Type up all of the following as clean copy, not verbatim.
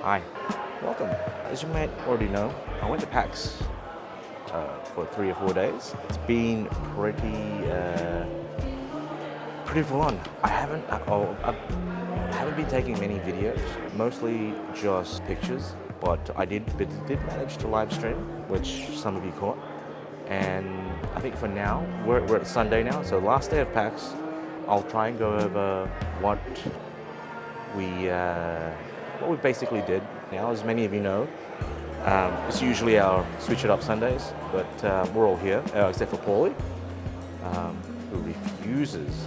Hi, welcome. As you might already know, I went to PAX for 3 or 4 days. It's been pretty full on. I haven't been taking many videos, mostly just pictures, but I did manage to live stream, which some of you caught. And I think for now, we're at Sunday now, so last day of PAX, I'll try and go over what we basically did. Now, as many of you know, it's usually our Switch It Up Sundays, but we're all here, except for Kwoli, who refuses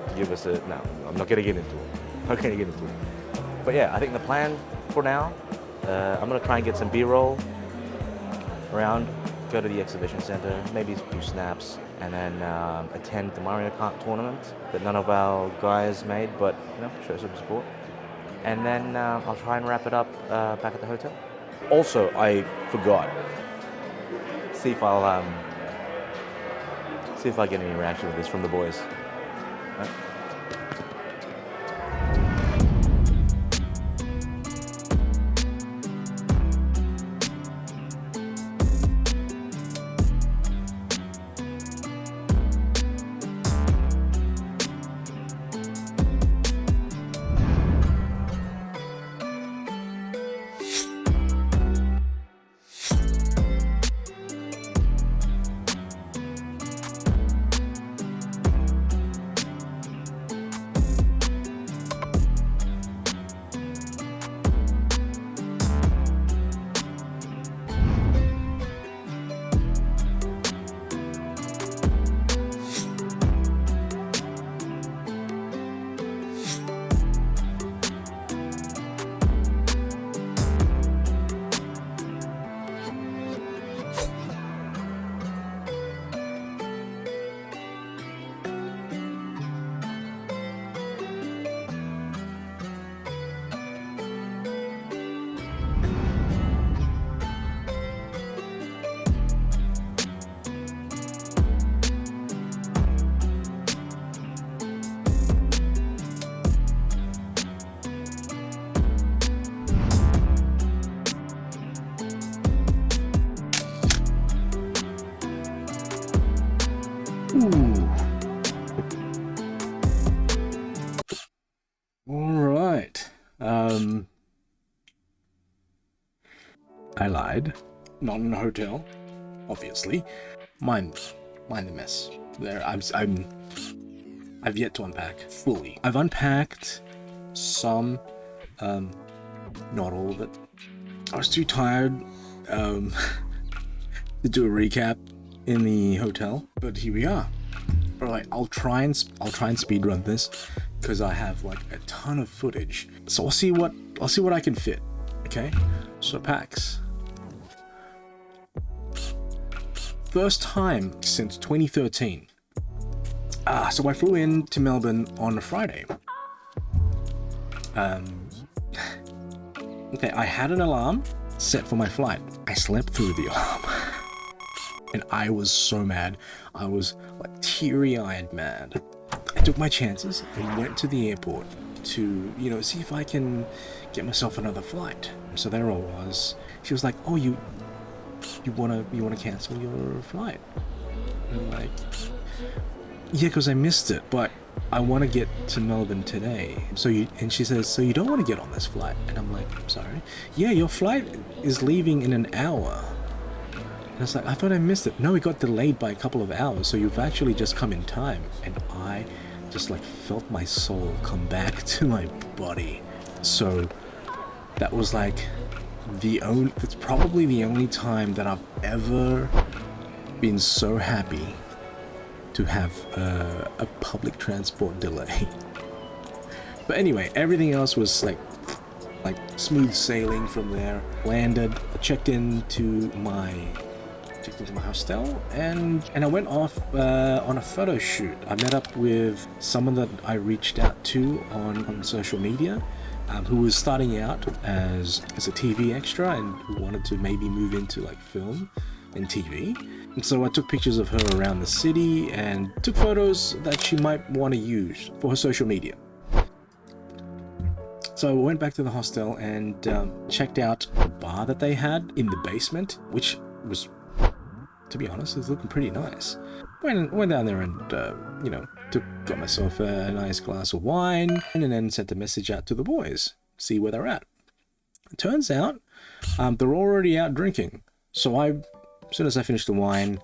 to give us a... No, I'm not going to get into it. But yeah, I think the plan for now, I'm going to try and get some B-roll around, go to the exhibition center, maybe a few snaps, and then attend the Mario Kart tournament that none of our guys made, but show some support. And then I'll try and wrap it up back at the hotel. Also, I forgot. See if I get any reaction with this from the boys. Right? I lied. Not in a hotel, obviously. Mind the mess. There, I've yet to unpack fully. I've unpacked some, not all of it. I was too tired to do a recap in the hotel, but here we are. All right, I'll try and speedrun this because I have like a ton of footage. So I'll see what I can fit. Okay, so PAX. First time since 2013. So I flew into Melbourne on a Friday. Okay, I had an alarm set for my flight. I slept through the alarm. And I was so mad. I was like teary-eyed mad. I took my chances and went to the airport to, see if I can get myself another flight. So there I was. She was like, "Oh, you wanna cancel your flight?" And I'm like, "Yeah, because I missed it, but I want to get to Melbourne today." And she says, "So you don't want to get on this flight?" And I'm like, "I'm sorry." "Yeah, your flight is leaving in an hour." And I was like, "I thought I missed it." "No, it got delayed by a couple of hours, so you've actually just come in time." And I just like felt my soul come back to my body. So that was like it's probably the only time that I've ever been so happy to have a public transport delay. But anyway, everything else was like smooth sailing from there. Landed, checked into my hostel, and I went off on a photo shoot. I met up with someone that I reached out to on social media, who was starting out as a TV extra and who wanted to maybe move into like film and TV. And so I took pictures of her around the city and took photos that she might want to use for her social media. So I went back to the hostel and checked out the bar that they had in the basement, which was, to be honest, was looking pretty nice. Went down there and, got myself a nice glass of wine and then sent a message out to the boys, see where they're at. It turns out they're already out drinking. So as soon as I finished the wine,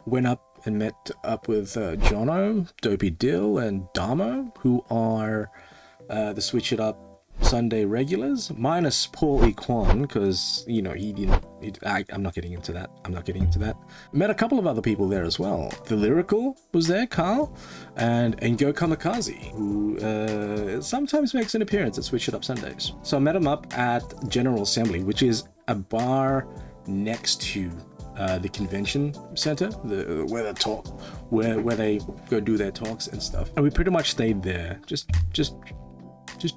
went up and met up with Jono, Dopey Dill, and Damo, who are the Switch It Up Sunday regulars, minus Paul Equan, because, he didn't... I'm not getting into that. Met a couple of other people there as well. The Lyrical was there, Carl, and Go Kamikaze, who sometimes makes an appearance at Switch It Up Sundays. So I met him up at General Assembly, which is a bar next to the convention center, where they go do their talks and stuff. And we pretty much stayed there, just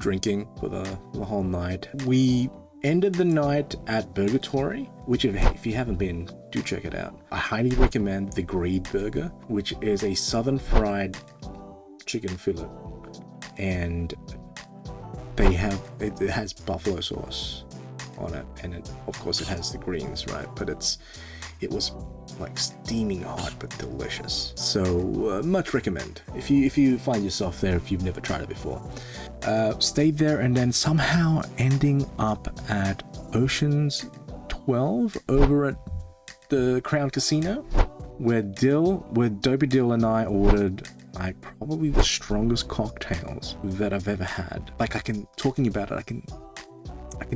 drinking for the whole night. We ended the night at Burgatory, which if you haven't been, do check it out. I highly recommend the Greed Burger, which is a southern fried chicken fillet, and it has buffalo sauce on it, and of course it has the greens, right? But it was like steaming hot but delicious. So much recommend if you find yourself there, if you've never tried it before. Stayed there and then somehow ending up at Ocean's 12 over at the Crown Casino, where Dopey Dill and I ordered like probably the strongest cocktails that I've ever had. Like talking about it, I can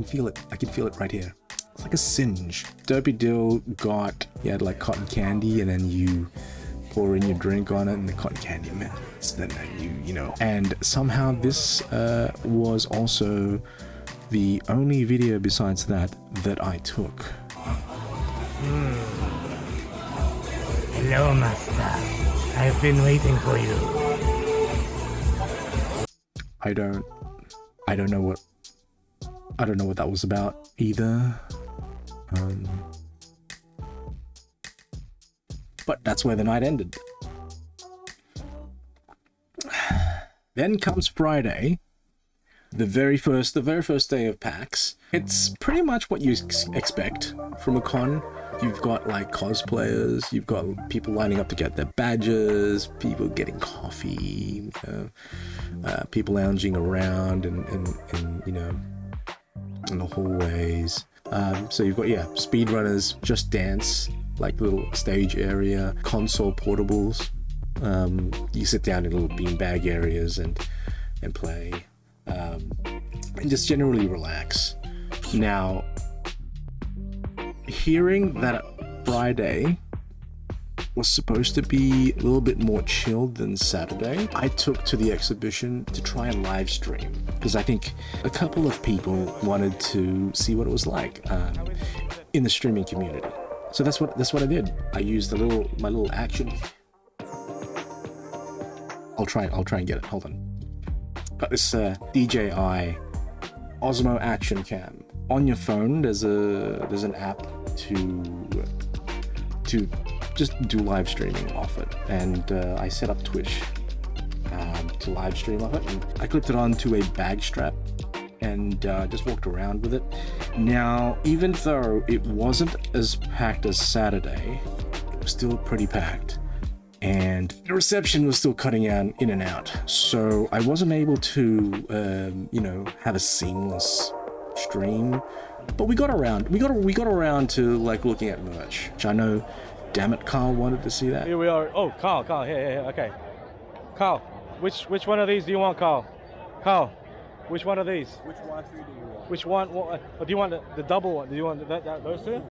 feel it. I can feel it right here. It's like a singe. Dopey Dill had like cotton candy, and then you pour in your drink on it and the cotton candy melts. Then and somehow this was also the only video besides that I took. Hello, Master. I've been waiting for you. I don't know what that was about either. But that's where the night ended. Then comes Friday, the very first day of PAX. It's pretty much what you expect from a con. You've got like cosplayers, you've got people lining up to get their badges, people getting coffee, people lounging around and in the hallways. So you've got speedrunners, Just Dance, like little stage area, console portables. You sit down in little beanbag areas and play, and just generally relax. Now, hearing that Friday was supposed to be a little bit more chilled than Saturday, I took to the exhibition to try and live stream, because I think a couple of people wanted to see what it was like in the streaming community. So that's what I did. I used my little action. I'll try and get it. Hold on. Got this DJI Osmo Action Cam. On your phone, there's an app to just do live streaming off it, and I set up Twitch to live stream off it, and I clipped it onto a bag strap and just walked around with it. Now, even though it wasn't as packed as Saturday, it was still pretty packed, and the reception was still cutting out in and out, so I wasn't able to have a seamless stream. But we got around to like looking at merch, which I know, damn it, Carl wanted to see that. Here we are. Oh, Carl, here, okay. Carl, which one of these do you want, Carl? Carl, which one of these? Which Y3 do you want? Which one? Or do you want the double one? Do you want those two?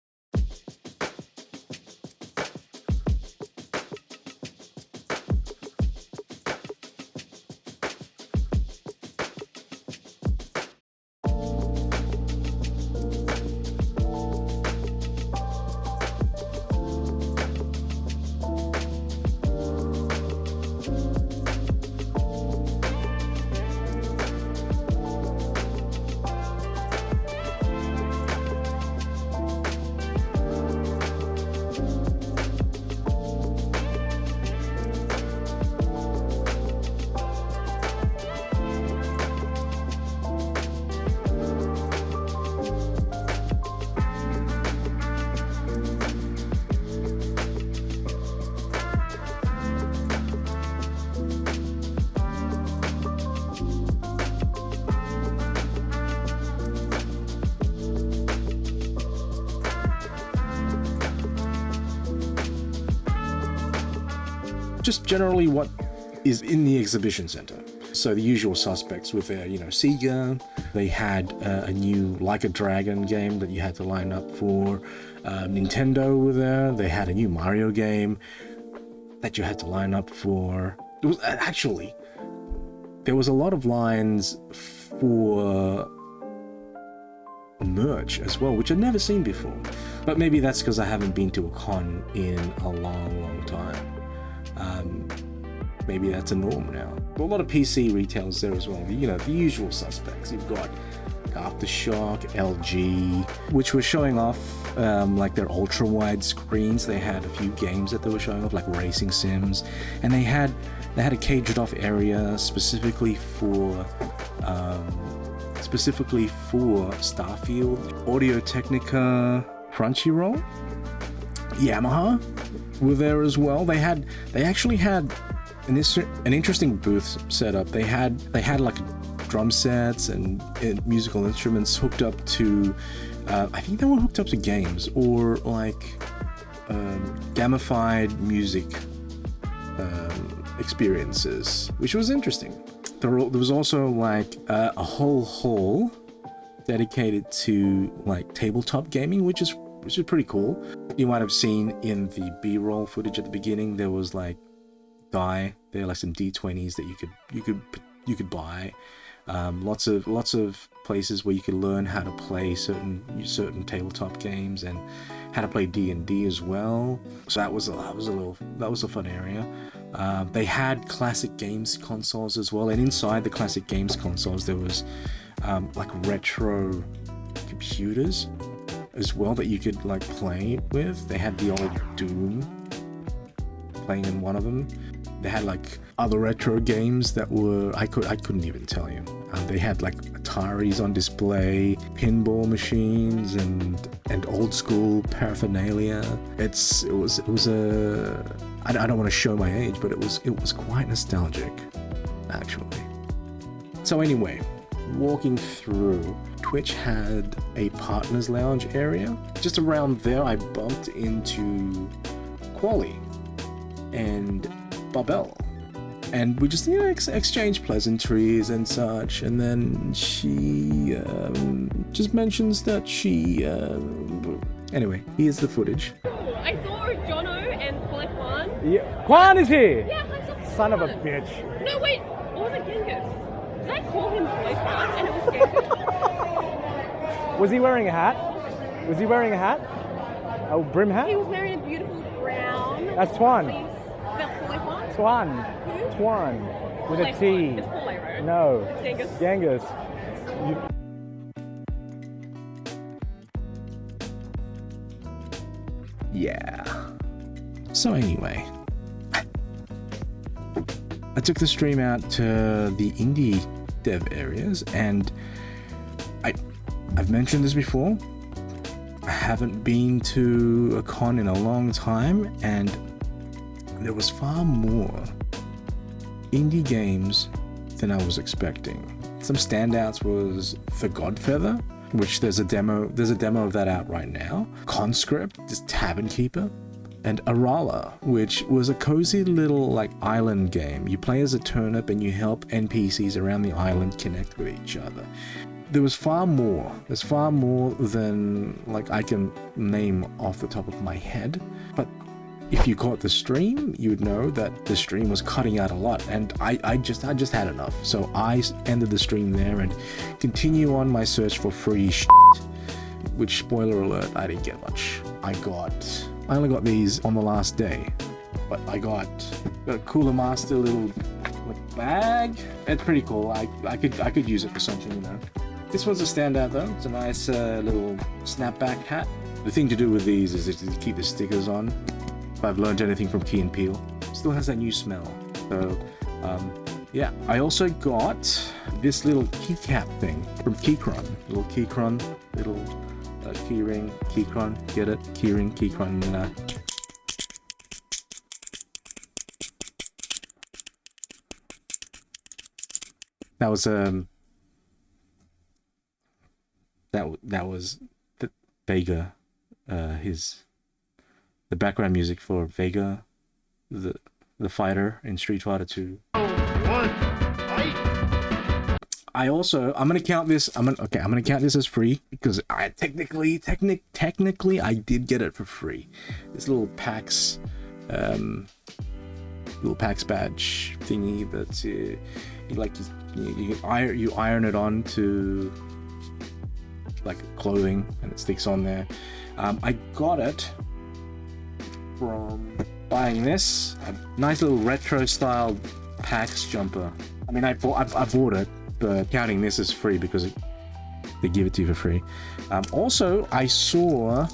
just generally what is in the exhibition center. So the usual suspects with their, Sega. They had a new Like a Dragon game that you had to line up for. Nintendo were there. They had a new Mario game that you had to line up for. It was actually, there was a lot of lines for merch as well, which I'd never seen before. But maybe that's because I haven't been to a con in a long time. Maybe that's a norm now. But a lot of PC retailers there as well. The usual suspects. You've got Aftershock, LG, which were showing off like their ultra-wide screens. They had a few games that they were showing off, like racing sims, and they had a caged-off area specifically for Starfield, Audio-Technica, Crunchyroll, Yamaha were there as well. They actually had an interesting booth set up. They had like drum sets and musical instruments hooked up to I think they were hooked up to games or like gamified music experiences, which was interesting. There was also like a whole hall dedicated to like tabletop gaming, which is pretty cool. You might have seen in the B-roll footage at the beginning, there was like there are like some D20s that you could buy. Lots of places where you could learn how to play certain tabletop games and how to play D&D as well. So that was a fun area. They had classic games consoles as well, and inside the classic games consoles there was like retro computers as well that you could like play with. They had the old Doom playing in one of them. They had like other retro games that were I couldn't even tell you. They had like Ataris on display, pinball machines, and old school paraphernalia. It was a I don't want to show my age, but it was quite nostalgic, actually. So anyway, walking through, Twitch had a partners lounge area. Just around there, I bumped into Kwoli and Bubbell, and we just exchange pleasantries and such. And then she just mentions that she anyway, here's the footage. I saw Jono and Kwan. Yeah, Kwan is here. Yeah, I saw Son of a Kwan. bitch. No, wait, or was it Genghis? Did I call him Kwan and it was Genghis? Was he wearing a hat? A brim hat? He was wearing a beautiful brown. That's Twan. That's Kwan? Twan. Who? Twan. With a It's T. Paulero. No. It's Genghis. Genghis. Yeah. So anyway, I took the stream out to the indie dev areas, and I've mentioned this before. I haven't been to a con in a long time, and there was far more indie games than I was expecting. Some standouts was The Godfeather, which there's a demo of that out right now. Conscript, this Tavern Keeper, and Arala, which was a cozy little like island game. You play as a turnip and you help NPCs around the island connect with each other. There's far more than like I can name off the top of my head, but if you caught the stream, you would know that the stream was cutting out a lot, and I just had enough. So I ended the stream there and continue on my search for free shit, which, spoiler alert, I didn't get much. I only got these on the last day, but I got a Cooler Master little like bag. It's pretty cool. I could use it for something, you know. This one's a standout though. It's a nice little snapback hat. The thing to do with these is to keep the stickers on. If I've learned anything from Key and Peele, still has that new smell. So yeah, I also got this little keycap thing from Keychron. Little Keychron, little keyring, Keychron, get it? Keyring, Keychron. That was that was the Vega, the background music for Vega, the the fighter in Street Fighter 2. I also, I'm gonna count this. I'm gonna count this as free because I technically I did get it for free. This little PAX badge thingy that you iron it to like clothing and it sticks on there. I got it from buying this, a nice little retro style PAX jumper. I mean, I bought it, but counting this as free because they give it to you for free. Also, I saw,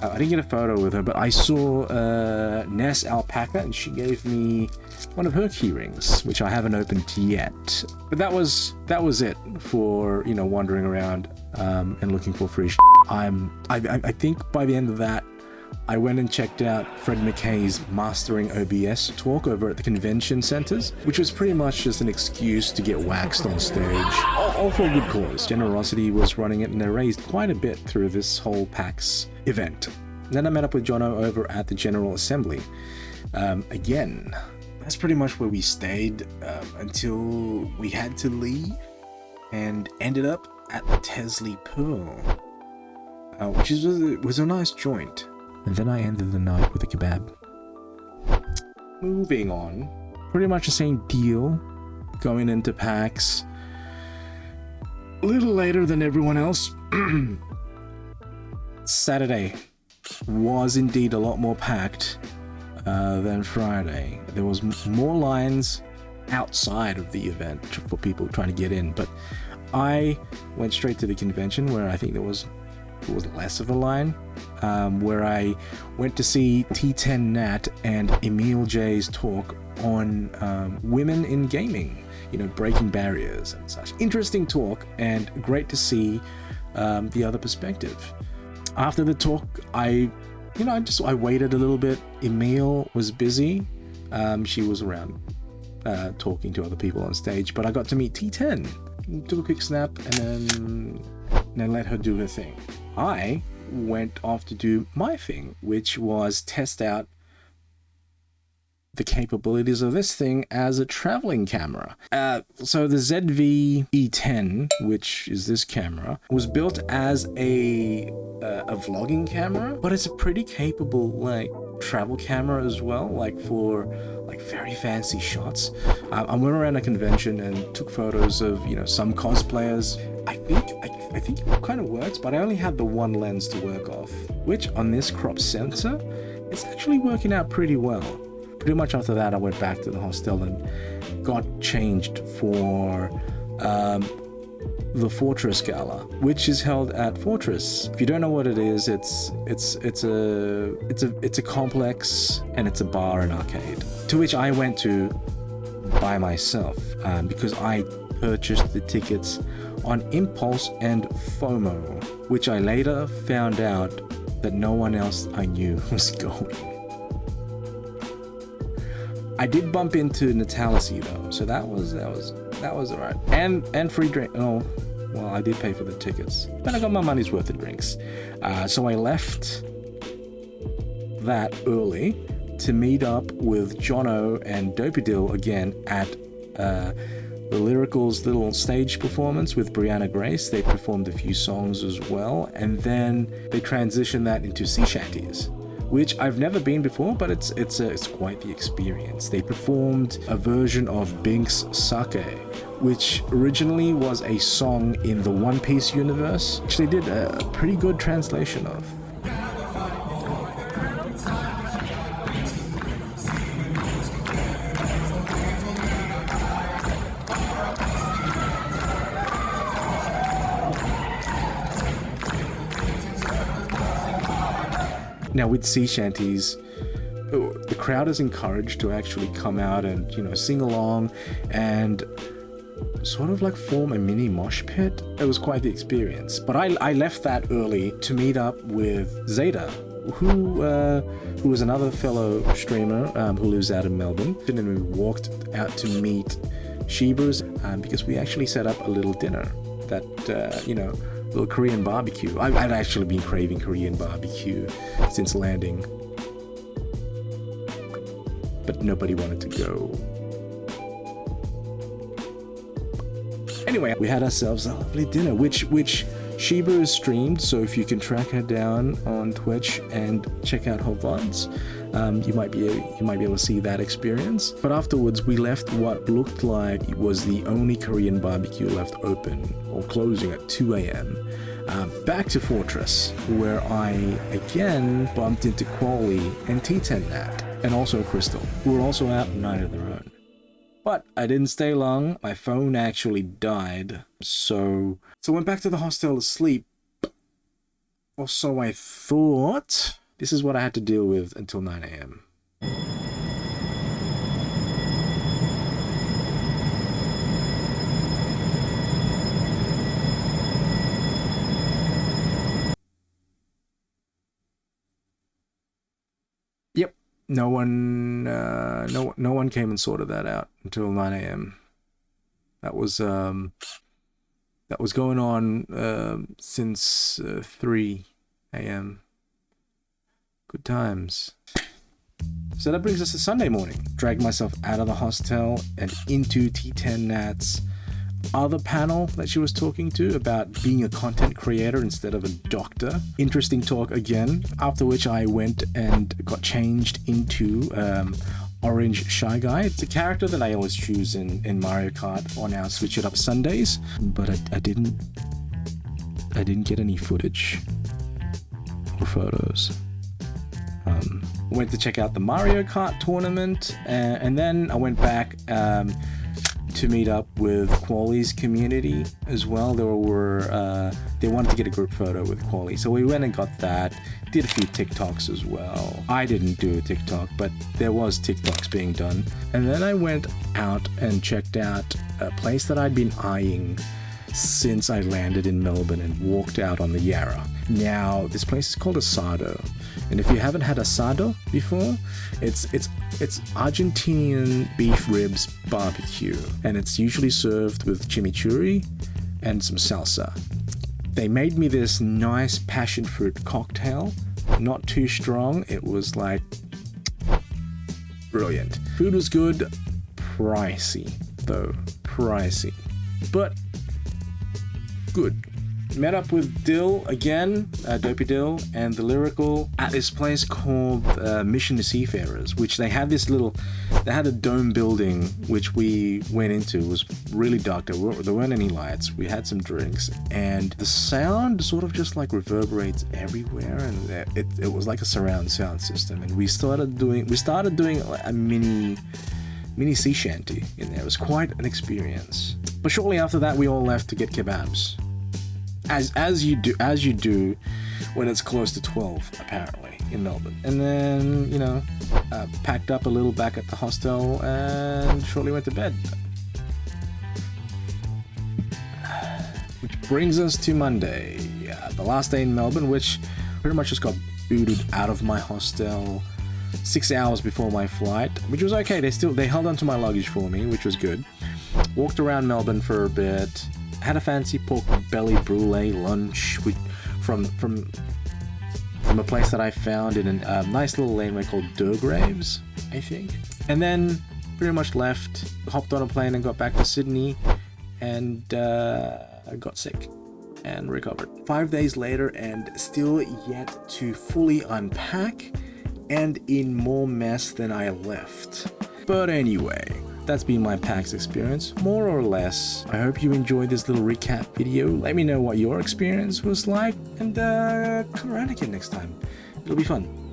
I didn't get a photo with her, but I saw NessAlpaca, and she gave me one of her key rings, which I haven't opened yet. But that was it for, you know, wandering around and looking for free shit. I think by the end of that, I went and checked out Fred Mackay's Mastering OBS talk over at the convention centers, which was pretty much just an excuse to get waxed on stage, all for a good cause. Generosity was running it, and they raised quite a bit through this whole PAX event. Then I met up with Jono over at the General Assembly. Again, that's pretty much where we stayed until we had to leave, and ended up at the Tessie Pearl, which was a nice joint. And then I ended the night with a kebab. Moving on, pretty much the same deal, going into PAX a little later than everyone else. Saturday was indeed a lot more packed than Friday. There was more lines outside of the event for people trying to get in, but I went straight to the convention where I think there was less of a line, where I went to see T10 Nat and EmilleJ's talk on women in gaming, you know, breaking barriers and such. Interesting talk, and great to see the other perspective. After the talk, I waited a little bit. Emille was busy. She was around talking to other people on stage, but I got to meet T10. Took a quick snap and then let her do her thing. I went off to do my thing, which was test out the capabilities of this thing as a traveling camera. So the ZV-E10, which is this camera, was built as a vlogging camera, but it's a pretty capable like travel camera as well, like for like very fancy shots. I went around a convention and took photos of, you know, some cosplayers. I think it kind of works, but I only had the one lens to work off, which on this crop sensor, it's actually working out pretty well. Pretty much after that, I went back to the hostel and got changed for the Fortress Gala, which is held at Fortress. If you don't know what it is, it's a complex, and it's a bar and arcade, to which I went to by myself because I purchased the tickets on impulse and FOMO, which I later found out that no one else I knew was going. I did bump into Natalisea though, so that was alright. And free drink. Oh, well, I did pay for the tickets, but I got my money's worth of drinks. So I left that early to meet up with Jono and Dopey again at the Lyrical's little stage performance with Brianna Grace. They performed a few songs as well, and then they transitioned that into Sea Shanties, which I've never been before, but it's quite the experience. They performed a version of Bink's Sake, which originally was a song in the One Piece universe, which they did a pretty good translation of. Now with Sea Shanties, the crowd is encouraged to actually come out and, you know, sing along and sort of like form a mini mosh pit. It was quite the experience. But I left that early to meet up with Zeta, who was another fellow streamer who lives out in Melbourne. And then we walked out to meet Shebrew because we actually set up a little dinner that, you know, little Korean barbecue. I've actually been craving Korean barbecue since landing. but nobody wanted to go. Anyway, we had ourselves a lovely dinner, which Shebrew streamed, so if you can track her down on Twitch and check out her VODs, you might be able to see that experience. But afterwards, we left what looked like it was the only Korean barbecue left open, or closing at 2 a.m. Back to Fortress, where I again bumped into Kwoli and T10 Nat, and also Crystal, who were also out on night of their own. But I didn't stay long. My phone actually died, so went back to the hostel to sleep. Or so I thought. This is what I had to deal with until 9 a.m. Yep. No one came and sorted that out until 9 a.m. That was going on since 3 a.m. Good times. So that brings us to Sunday morning. Dragged myself out of the hostel and into T10 Nat's other panel that she was talking to about being a content creator instead of a doctor. Interesting talk again, after which I went and got changed into Orange Shy Guy. It's a character that I always choose in Mario Kart on our Switch It Up Sundays, but I didn't get any footage or photos. Went to check out the Mario Kart tournament, and then I went back to meet up with Kwoli's community as well. They wanted to get a group photo with Kwoli, so we went and got that. Did a few TikToks as well. I didn't do a TikTok, but there was TikToks being done. And then I went out and checked out a place that I'd been eyeing since I landed in Melbourne and walked out on the Yarra. Now, this place is called Asado, and if you haven't had Asado before, it's Argentinian beef ribs barbecue, and it's usually served with chimichurri and some salsa. They made me this nice passion fruit cocktail, not too strong. It was like brilliant. Food was good, pricey though, but good. Met up with Dill again, Dopey Dill, and the Lyrical at this place called Mission to Seafarers, which they had a dome building which we went into. It was really dark. There weren't any lights. We had some drinks, and the sound sort of just like reverberates everywhere, and it was like a surround sound system. And we started doing a mini Sea Shanty in there. It was quite an experience. But shortly after that, we all left to get kebabs. As you do when it's close to 12 apparently in Melbourne. And then packed up a little back at the hostel and shortly went to bed. Which brings us to Monday, the last day in Melbourne, which pretty much just got booted out of my hostel 6 hours before my flight, which was okay. They held onto my luggage for me, which was good. Walked around Melbourne for a bit. Had a fancy pork belly brulee lunch from a place that I found in a nice little laneway called Durgraves, I think. And then pretty much left, hopped on a plane and got back to Sydney, and I got sick and recovered. 5 days later and still yet to fully unpack and in more mess than I left. But anyway, that's been my PAX experience, more or less. I hope you enjoyed this little recap video. Let me know what your experience was like, and come around again next time. It'll be fun.